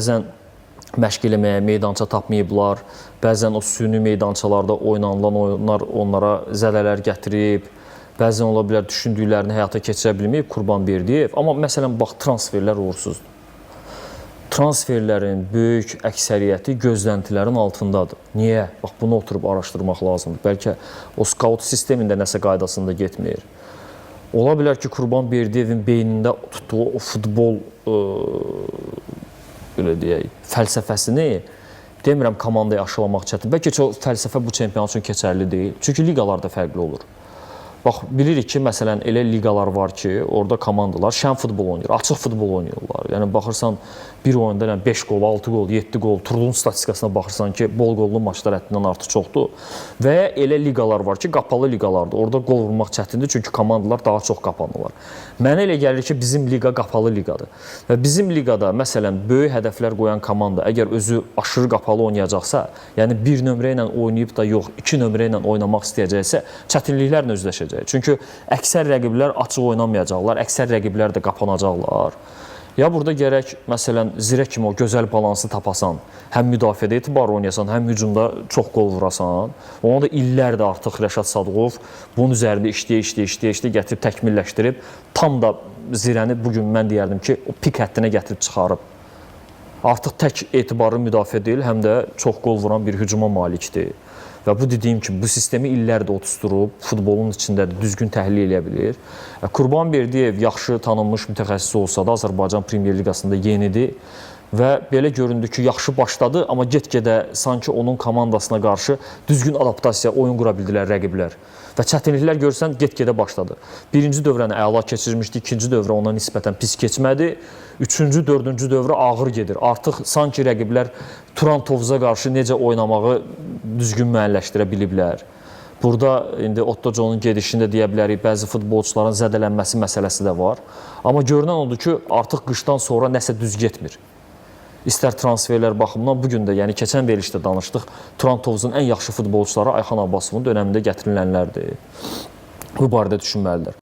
Bəzən məşq eləməyə meydança tapmayıblar, bəzən o süni meydançalarda oynanılan oyunlar onlara zədələr gətirib, bəzən ola bilər düşündüklərini həyata keçirə bilməyib Qurbanberdiyev. Amma məsələn, bax, transferlər uğursuzdur. Transferlərin böyük əksəriyyəti gözləntilərin altındadır. Niyə? Bax, bunu oturub araşdırmaq lazımdır. Bəlkə o skaut sistemində nəsə qaydasında getmir. Ola bilər ki, Qurbanberdiyevin beynində tutduğu o futbol belə deyək, fəlsəfəsini demirəm komandaya aşılamaq çətin. Bəlkə o fəlsəfə bu çempionat üçün keçərli deyil. Çünki liqalarda fərqli olur. Bax, bilirik ki, məsələn, elə liqalar var ki, orada komandalar şən futbol oynayır, açıq futbol oynayırlar. Yəni, baxırsan, bir oyunda 5 qol, 6 qol, 7 qol, turulun statistikasına baxırsan ki, bol qollu maçlar həddindən artıq çoxdur. Və ya elə liqalar var ki, qapalı liqalardır. Orada qol vurmaq çətindir, çünki komandalar daha çox qapanırlar. Mənə elə gəlir ki, bizim liqa qapalı liqadır. Və bizim liqada, məsələn, böyük hədəflər qoyan komanda əgər özü aşırı qapalı oynayacaqsa, yəni bir nömrə ilə oynayıb da yox, 2 nömrə ilə oynamaq istəyəcəksə, çətinliklərlə üzləşəcək. Çünki əksər rəqiblər açıq oynamayacaqlar, əksər rəqiblər də qapanacaqlar. Ya burada gərək, məsələn, Zirə kimi o gözəl balansı tapasan, həm müdafiədə etibar oynayasan, həm hücumda çox qol vurasan. Ona da illərdir artıq Rəşad Sadıqov bunun üzərində işləyə gətirib, təkmilləşdirib, tam da Zirəni bugün mən deyərdim ki, o pik həddinə gətirib çıxarıb. Artıq tək etibarlı müdafiə deyil, həm də çox qol vuran bir hücuma malikdir. Və bu dediyim kimi, bu sistemi illərdir otusturub, futbolun içində də düzgün təhlil edə bilir. Qurbanberdiyev yaxşı tanınmış mütəxəssis olsa da Azərbaycan Premyer Liqasında yenidir və belə göründü ki, yaxşı başladı, amma get-gedə sanki onun komandasına qarşı düzgün adaptasiya, oyun qura bildilər rəqiblər. Və çətinliklər görsən, get-gedə başladı. Birinci dövrəni əla keçirmişdi, ikinci dövrə ona nisbətən pis keçmədi, üçüncü, dördüncü dövrə ağır gedir. Artıq sanki rəqiblər Turan Tovuza qarşı necə oynamağı düzgün müəyyənləşdirə biliblər. Burada indi Otto Jon'un gedişində deyə bilərik, bəzi futbolçuların zədələnməsi məsələsi də var. Amma görünən odur ki, artıq qışdan sonra nəsə düz getmir. İstər transferlər baxımından bugün də, yəni keçən verilişdə danışdıq, Turan Tovuzun ən yaxşı futbolçuları Ayxan Abbasovun dönəmində gətirilənlərdir. Bu barədə düşünməlidir.